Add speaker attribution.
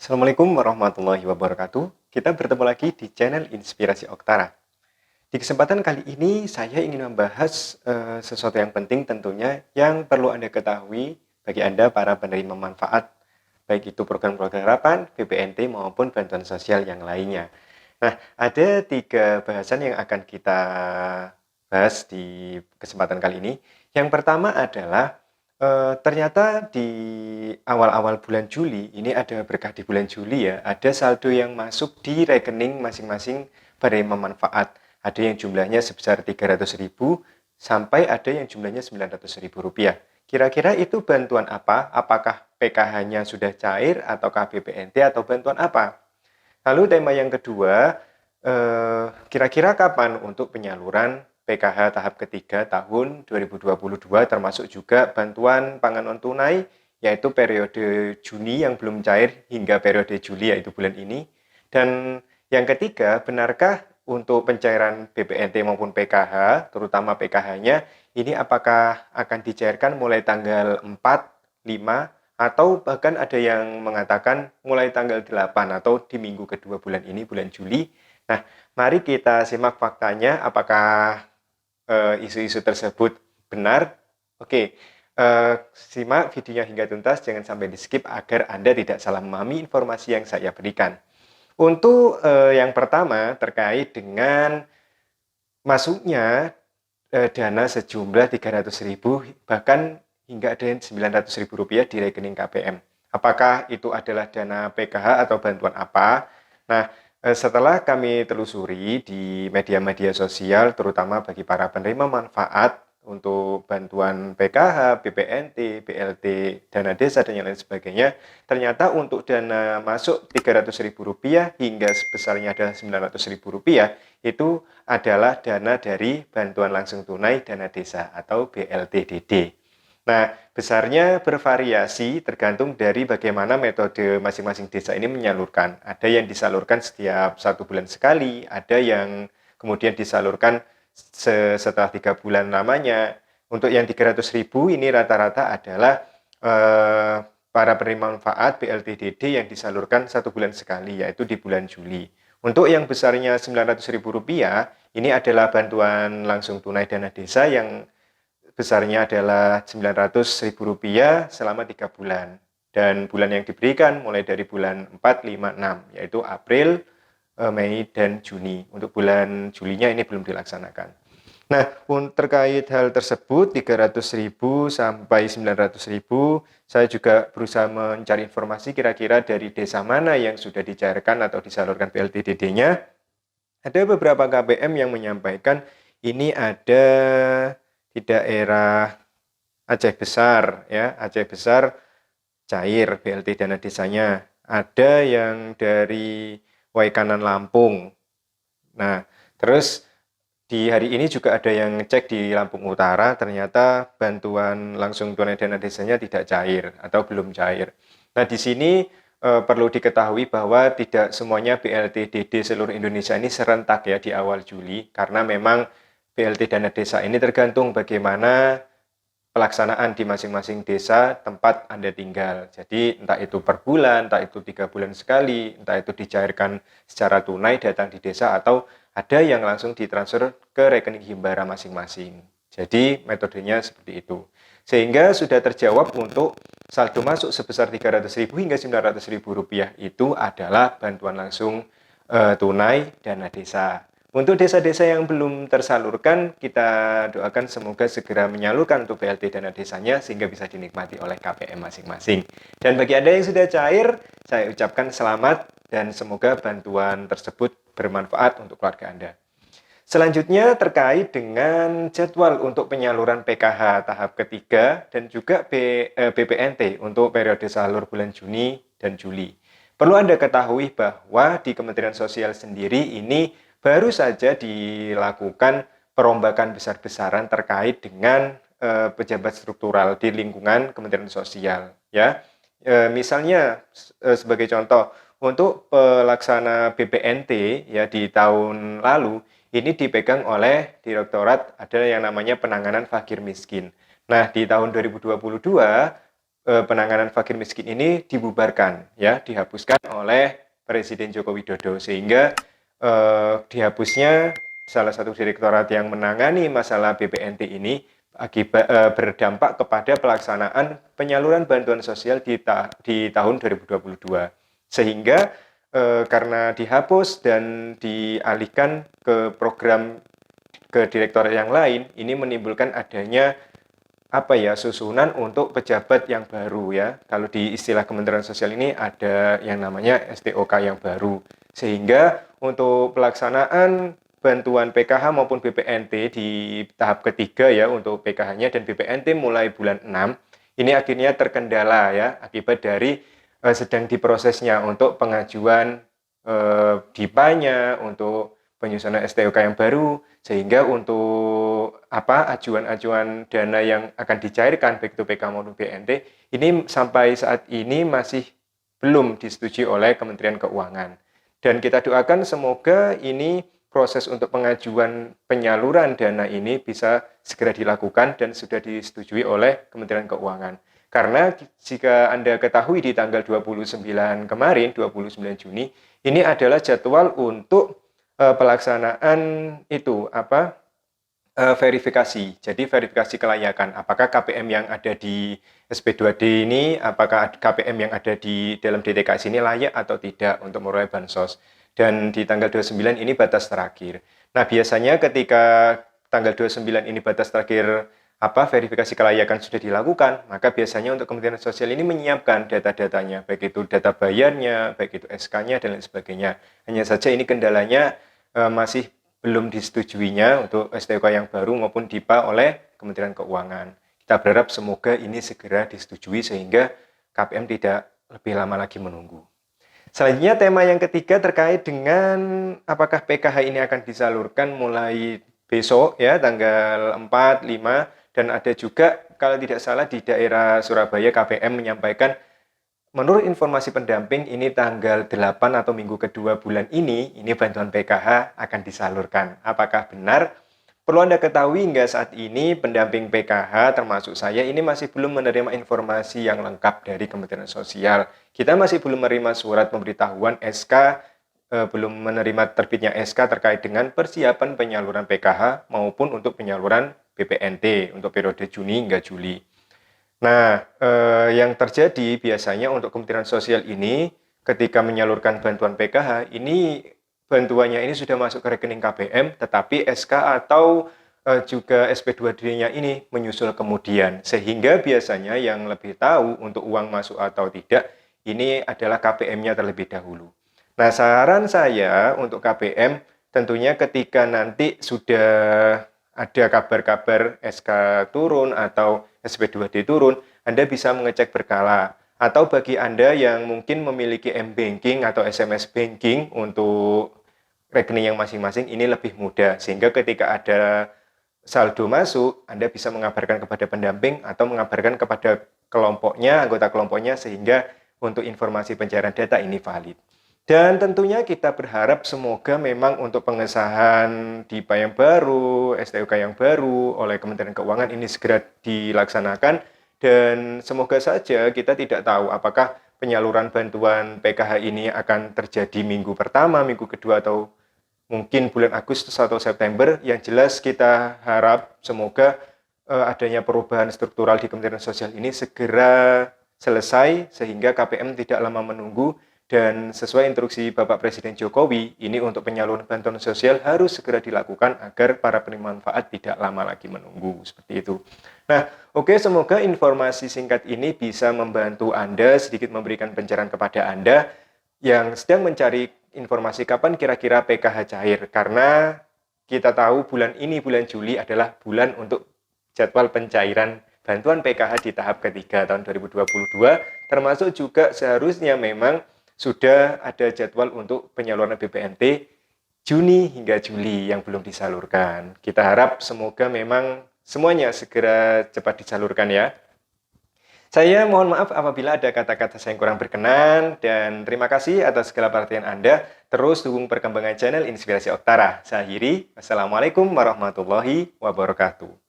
Speaker 1: Assalamualaikum warahmatullahi wabarakatuh. Kita bertemu lagi di channel Inspirasi Oktara. Di kesempatan kali ini saya ingin membahas sesuatu yang penting tentunya yang perlu Anda ketahui bagi Anda para penerima manfaat, baik itu program-program harapan, BPNT maupun bantuan sosial yang lainnya. Nah, ada 3 bahasan yang akan kita bahas di kesempatan kali ini. Yang pertama adalah ternyata di awal-awal bulan Juli, ini ada berkah di bulan Juli ya, ada saldo yang masuk di rekening masing-masing penerima manfaat. Ada yang jumlahnya sebesar 300.000 sampai ada yang jumlahnya Rp900.000. Kira-kira itu bantuan apa? Apakah PKH-nya sudah cair ataukah BPNT atau bantuan apa? Lalu tema yang kedua, kira-kira kapan untuk penyaluran PKH tahap ketiga tahun 2022 termasuk juga bantuan pangan non tunai yaitu periode Juni yang belum cair hingga periode Juli yaitu bulan ini. Dan yang ketiga, benarkah untuk pencairan BPNT maupun PKH, terutama PKH-nya, ini apakah akan dicairkan mulai tanggal 4, 5, atau bahkan ada yang mengatakan mulai tanggal 8 atau di minggu kedua bulan ini, bulan Juli. Nah, mari kita simak faktanya apakah isu-isu tersebut benar. Oke, simak videonya hingga tuntas, jangan sampai di skip agar Anda tidak salah memahami informasi yang saya berikan. Untuk yang pertama terkait dengan masuknya dana sejumlah 300.000 bahkan hingga ada yang Rp900.000 di rekening KPM. Apakah itu adalah dana PKH atau bantuan apa? Nah, setelah kami telusuri di media-media sosial, terutama bagi para penerima manfaat untuk bantuan PKH, BPNT, BLT, dana desa, dan yang lain sebagainya, ternyata untuk dana masuk Rp300.000 hingga sebesarnya adalah Rp900.000 itu adalah dana dari bantuan langsung tunai dana desa atau BLTDD. Nah, besarnya bervariasi tergantung dari bagaimana metode masing-masing desa ini menyalurkan. Ada yang disalurkan setiap 1 bulan sekali, ada yang kemudian disalurkan setelah 3 bulan lamanya. Untuk yang 300.000 ini rata-rata adalah para penerima manfaat BLTDD yang disalurkan 1 bulan sekali, yaitu di bulan Juli. Untuk yang besarnya Rp900.000, ini adalah bantuan langsung tunai dana desa yang besarnya adalah Rp900.000 selama 3 bulan. Dan bulan yang diberikan mulai dari bulan 4, 5, 6, yaitu April, Mei, dan Juni. Untuk bulan Julinya ini belum dilaksanakan. Nah, terkait hal tersebut, 300.000 sampai 900.000, saya juga berusaha mencari informasi kira-kira dari desa mana yang sudah dicairkan atau disalurkan BLTDD-nya. Ada beberapa KPM yang menyampaikan ini ada di daerah Aceh Besar, ya, Aceh Besar cair BLT dana desanya. Ada yang dari Waikanan Lampung. Nah, terus di hari ini juga ada yang ngecek di Lampung Utara, ternyata bantuan langsung tunai dana desanya tidak cair atau belum cair. Nah, di sini perlu diketahui bahwa tidak semuanya BLTDD seluruh Indonesia ini serentak ya di awal Juli, karena memang BLT dana desa ini tergantung bagaimana pelaksanaan di masing-masing desa tempat Anda tinggal. Jadi entah itu per bulan, entah itu 3 bulan sekali, entah itu dicairkan secara tunai datang di desa atau ada yang langsung ditransfer ke rekening himbara masing-masing. Jadi metodenya seperti itu. Sehingga sudah terjawab untuk saldo masuk sebesar Rp300.000 hingga Rp900.000 itu adalah bantuan langsung tunai dana desa. Untuk desa-desa yang belum tersalurkan, kita doakan semoga segera menyalurkan untuk BLT dana desanya sehingga bisa dinikmati oleh KPM masing-masing. Dan bagi Anda yang sudah cair, saya ucapkan selamat dan semoga bantuan tersebut bermanfaat untuk keluarga Anda. Selanjutnya terkait dengan jadwal untuk penyaluran PKH tahap ketiga dan juga BPNT untuk periode salur bulan Juni dan Juli. Perlu Anda ketahui bahwa di Kementerian Sosial sendiri ini baru saja dilakukan perombakan besar-besaran terkait dengan pejabat struktural di lingkungan Kementerian Sosial. Ya, misalnya sebagai contoh untuk pelaksana BPNT ya di tahun lalu ini dipegang oleh direktorat ada yang namanya penanganan fakir miskin. Nah, di tahun 2022 penanganan fakir miskin ini dibubarkan, ya, dihapuskan oleh Presiden Joko Widodo, sehingga dihapusnya salah satu direktorat yang menangani masalah BPNT ini berdampak kepada pelaksanaan penyaluran bantuan sosial di tahun 2022, sehingga karena dihapus dan dialihkan ke program ke direktorat yang lain, ini menimbulkan adanya susunan untuk pejabat yang baru, ya. Kalau di istilah Kementerian Sosial ini ada yang namanya STOK yang baru. Sehingga untuk pelaksanaan bantuan PKH maupun BPNT di tahap ketiga, ya, untuk PKH-nya dan BPNT mulai bulan 6 ini akhirnya terkendala, ya, akibat dari sedang diprosesnya untuk pengajuan DIPA-nya, untuk penyusunan STOK yang baru, sehingga untuk ajuan-ajuan dana yang akan dicairkan baik itu PK maupun BNT ini sampai saat ini masih belum disetujui oleh Kementerian Keuangan. Dan kita doakan semoga ini proses untuk pengajuan penyaluran dana ini bisa segera dilakukan dan sudah disetujui oleh Kementerian Keuangan. Karena jika Anda ketahui di tanggal 29 kemarin, 29 Juni, ini adalah jadwal untuk pelaksanaan itu verifikasi. Jadi verifikasi kelayakan apakah KPM yang ada di SP2D ini, apakah KPM yang ada di dalam DTKS ini layak atau tidak untuk memperoleh bansos. Dan di tanggal 29 ini batas terakhir. Nah, biasanya ketika tanggal 29 ini batas terakhir verifikasi kelayakan sudah dilakukan, maka biasanya untuk Kementerian Sosial ini menyiapkan data-datanya, baik itu data bayarnya, baik itu SK-nya, dan lain sebagainya. Hanya saja ini kendalanya masih belum disetujuinya untuk STOK yang baru maupun DIPA oleh Kementerian Keuangan. Kita berharap semoga ini segera disetujui sehingga KPM tidak lebih lama lagi menunggu. Selanjutnya tema yang ketiga terkait dengan apakah PKH ini akan disalurkan mulai besok, ya, tanggal 4, 5, dan ada juga kalau tidak salah di daerah Surabaya KPM menyampaikan menurut informasi pendamping ini tanggal 8 atau minggu kedua bulan ini bantuan PKH akan disalurkan. Apakah benar? Perlu Anda ketahui hingga saat ini pendamping PKH termasuk saya ini masih belum menerima informasi yang lengkap dari Kementerian Sosial. Kita masih belum menerima surat pemberitahuan SK, belum menerima terbitnya SK terkait dengan persiapan penyaluran PKH maupun untuk penyaluran BPNT untuk periode Juni hingga Juli. Nah, yang terjadi biasanya untuk Kementerian Sosial ini ketika menyalurkan bantuan PKH, ini bantuannya ini sudah masuk ke rekening KPM, tetapi SK atau juga SP2D-nya ini menyusul kemudian. Sehingga biasanya yang lebih tahu untuk uang masuk atau tidak, ini adalah KPM-nya terlebih dahulu. Nah, saran saya untuk KPM, tentunya ketika nanti sudah ada kabar-kabar SK turun atau SP2D turun, Anda bisa mengecek berkala. Atau bagi Anda yang mungkin memiliki M-Banking atau SMS Banking untuk rekening yang masing-masing, ini lebih mudah. Sehingga ketika ada saldo masuk, Anda bisa mengabarkan kepada pendamping atau mengabarkan kepada kelompoknya, anggota kelompoknya, sehingga untuk informasi pencairan data ini valid. Dan tentunya kita berharap semoga memang untuk pengesahan DIPA yang baru, STOK yang baru oleh Kementerian Keuangan ini segera dilaksanakan. Dan semoga saja kita tidak tahu apakah penyaluran bantuan PKH ini akan terjadi minggu pertama, minggu kedua, atau mungkin bulan Agustus atau September. Yang jelas kita harap semoga adanya perubahan struktural di Kementerian Sosial ini segera selesai sehingga KPM tidak lama menunggu. Dan sesuai instruksi Bapak Presiden Jokowi, ini untuk penyaluran bantuan sosial harus segera dilakukan agar para penerima manfaat tidak lama lagi menunggu, seperti itu. Nah, oke, semoga informasi singkat ini bisa membantu Anda, sedikit memberikan pencerahan kepada Anda yang sedang mencari informasi kapan kira-kira PKH cair. Karena kita tahu bulan ini, bulan Juli adalah bulan untuk jadwal pencairan bantuan PKH di tahap ketiga tahun 2022, termasuk juga seharusnya memang sudah ada jadwal untuk penyaluran BPNT Juni hingga Juli yang belum disalurkan. Kita harap semoga memang semuanya segera cepat disalurkan, ya. Saya mohon maaf apabila ada kata-kata saya yang kurang berkenan, dan terima kasih atas segala perhatian Anda. Terus dukung perkembangan channel Inspirasi Oktara. Saya akhiri. Wassalamualaikum warahmatullahi wabarakatuh.